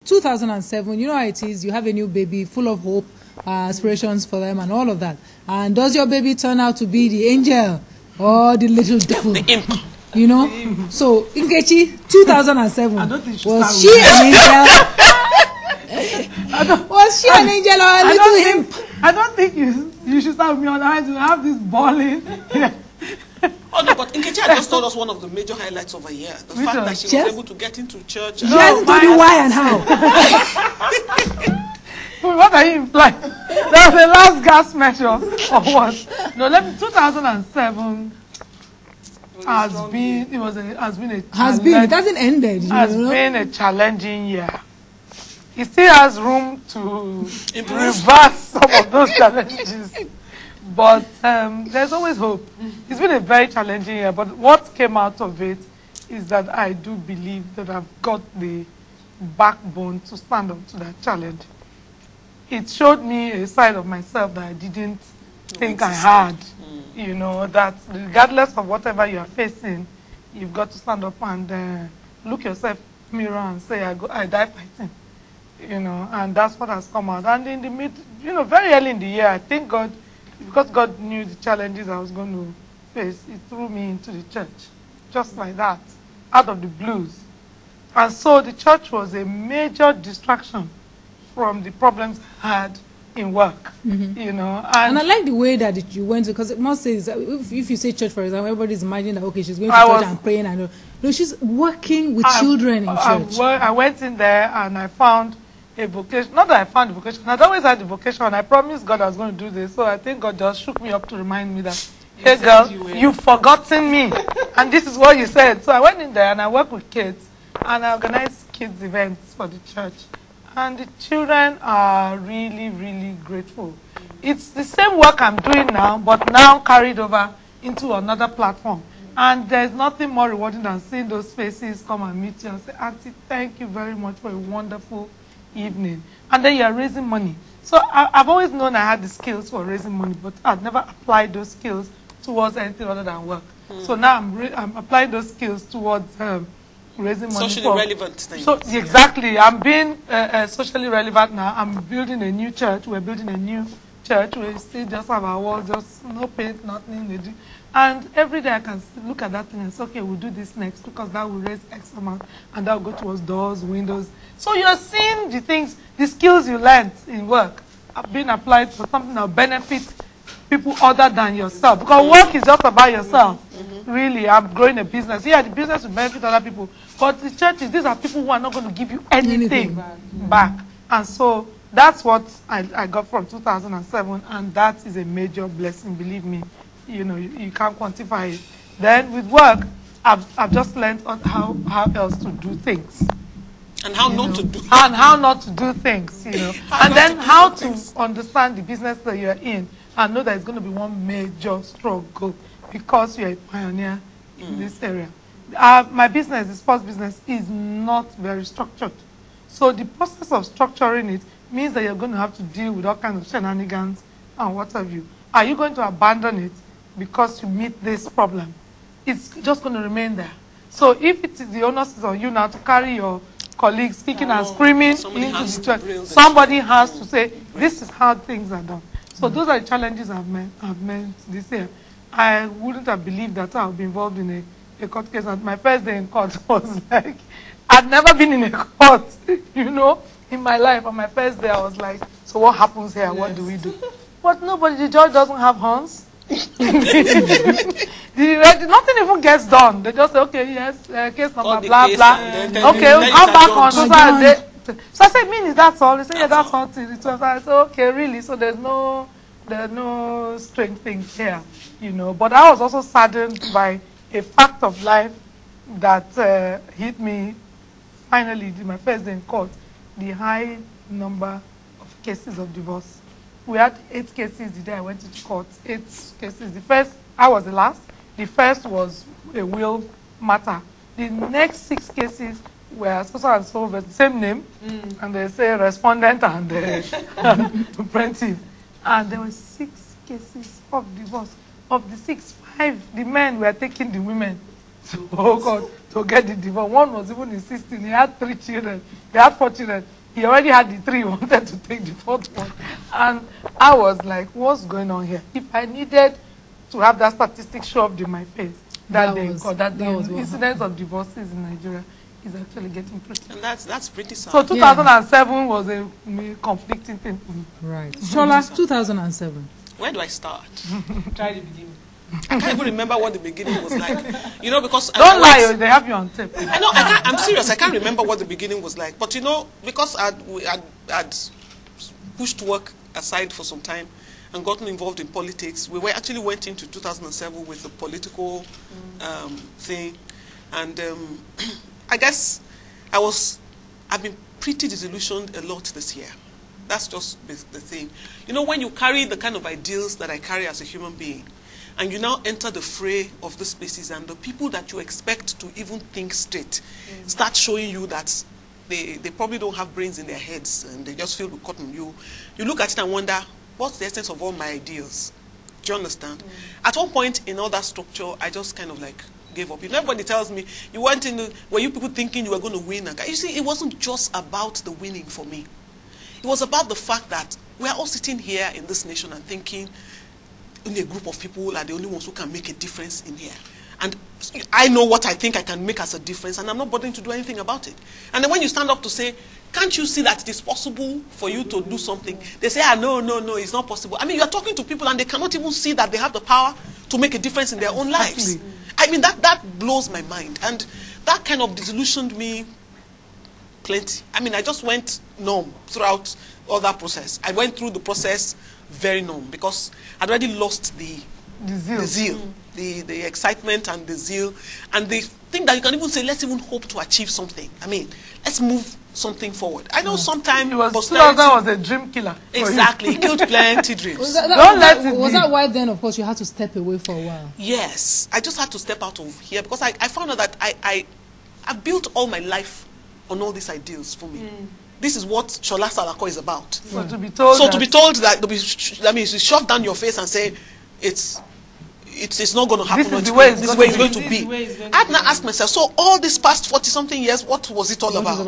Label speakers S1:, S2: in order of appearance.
S1: 2007, you know how it is. You have a new baby, full of hope, aspirations for them and all of that. And does your baby turn out to be the angel or the little devil?
S2: The imp.
S1: You know? So, Nkechi, 2007, was she an angel? Was she an angel or a little imp?
S3: I don't think you should start with me on eyes. You have this balling.
S2: Oh no, but Nkechi had just told us one of the major highlights of a year. The fact that she was able to get into church.
S1: She hasn't told you why and how.
S3: What are you implying? That was the last gas measure or what? No, 2007 has been a
S1: it hasn't ended.
S3: Been a challenging year. It still has room to reverse some of those challenges. But there's always hope. It's been a very challenging year, but what came out of it is that I do believe that I've got the backbone to stand up to that challenge. It showed me a side of myself that I didn't think I had. You know, that regardless of whatever you are facing, you've got to stand up and look yourself in the mirror and say, I die fighting. You know, and that's what has come out. And in the very early in the year, I think God, because God knew the challenges I was going to face, He threw me into the church, just like that, out of the blues. And so the church was a major distraction from the problems I had in work, you know. And
S1: I like the way that you went to, because most says, if you say church, for example, everybody's imagining that, okay, she's going to church and praying, and no, she's working with children in church.
S3: I went in there and I found a vocation. Not that I found a vocation. I'd always had the vocation, and I promised God I was going to do this. So I think God just shook me up to remind me that, hey girl, you've forgotten me. And this is what you said. So I went in there and I worked with kids, and I organized kids events for the church. And the children are really, really grateful. It's the same work I'm doing now, but now carried over into another platform. And there's nothing more rewarding than seeing those faces come and meet you and say, Auntie, thank you very much for a wonderful evening. And then you're raising money. So I've always known I had the skills for raising money, but I've never applied those skills towards anything other than work. So now I'm applying those skills towards raising money.
S2: Socially relevant things.
S3: So, exactly. I'm being socially relevant now. I'm building a new church. We're building a new church. We still just have our walls, just no paint, nothing. And every day I can look at that thing and say, okay, we'll do this next because that will raise X amount and that will go towards doors, windows. So you're seeing the things, the skills you learned in work are being applied for something that will benefit people other than yourself. Because work is just about yourself. Really, I'm growing a business. Yeah, the business will benefit other people. But the churches, these are people who are not going to give you anything back. And so that's what I got from 2007. And that is a major blessing, believe me. You know, you can't quantify it. Then with work, I've just learned on how else to do things.
S2: And how not to do
S3: And how not to do things, you know. And then how to understand the business that you're in and know that it's going to be one major struggle because you're a pioneer in this area. My business, the sports business, is not very structured. So the process of structuring it means that you're going to have to deal with all kinds of shenanigans and what have you. Are you going to abandon it because you meet this problem? It's just going to remain there. So if it is the onus is on you now to carry your colleagues kicking and screaming into the church, somebody has to say, this is how things are done. So those are the challenges I've met this year. I wouldn't have believed that I would be involved in a court case. And my first day in court was like, I'd never been in a court, you know, in my life. On my first day, I was like, so what happens here? What do we do? But nobody, the judge doesn't have horns. Nothing even gets done. They just say, okay, yes, case number, blah, blah. Okay, we'll come back on Saturday. So I said, is that all? They said, yeah, that's all. I said, okay, really? So there's no strange things here, you know. But I was also saddened by a fact of life that hit me finally my first day in court, the high number of cases of divorce. We had 8 cases the day I went to court. 8 cases. The first, I was the last. The first was a will matter. The next 6 cases were so and so, but the same name, and they say respondent and plaintiff. And there were 6 cases of divorce. Of the 6, 5, the men were taking the women to get the divorce. One was even insisting. He had 3 children. He had 4 children. He already had the 3, he wanted to take the 4th one. And I was like, what's going on here? If I needed to have that statistic show up in my face, that the incidence of divorces in Nigeria is actually getting pretty.
S2: And that's pretty sad.
S3: So 2007 was a conflicting thing for me.
S1: Right. Shola, 2007.
S2: Where do I start?
S4: Try the beginning.
S2: I can't even remember what the beginning was like. You know, because...
S3: Don't lie, they have you on tape.
S2: I know, I'm serious. I can't remember what the beginning was like. But, you know, because I'd pushed work aside for some time and gotten involved in politics, we actually went into 2007 with a political thing. And I guess I've been pretty disillusioned a lot this year. That's just the thing. You know, when you carry the kind of ideals that I carry as a human being, and you now enter the fray of the spaces, and the people that you expect to even think straight start showing you that they probably don't have brains in their heads and they just filled with cotton. You look at it and wonder, what's the essence of all my ideals? Do you understand? At one point in all that structure, I just kind of like gave up. You know, everybody tells me, were you people thinking you were going to win? You see, it wasn't just about the winning for me. It was about the fact that we are all sitting here in this nation and thinking, only a group of people are the only ones who can make a difference in here. And I know what I think I can make as a difference, and I'm not bothering to do anything about it. And then when you stand up to say, can't you see that it is possible for you to do something? They say, no, it's not possible. I mean, you are talking to people and they cannot even see that they have the power to make a difference in their own lives. I mean, that blows my mind. And that kind of disillusioned me plenty. I mean, I just went numb throughout all that process. I went through the process very numb because I'd already lost the zeal, the excitement and the zeal, and the thing that you can even say, let's even hope to achieve something. I mean, let's move something forward. I know sometimes
S3: 2000 was a dream killer.
S2: Exactly, it killed plenty dreams.
S1: Was that why then, of course, you had to step away for a while?
S2: Yes, I just had to step out of here because I found out that I built all my life on all these ideals for me. This is what Shola Salako is about.
S3: So to be told
S2: that, I mean, it's shoved down your face and say, it's not going to happen.
S3: This is the way it's
S2: going to be. I had to ask myself, so all these past 40-something years, what was it all about?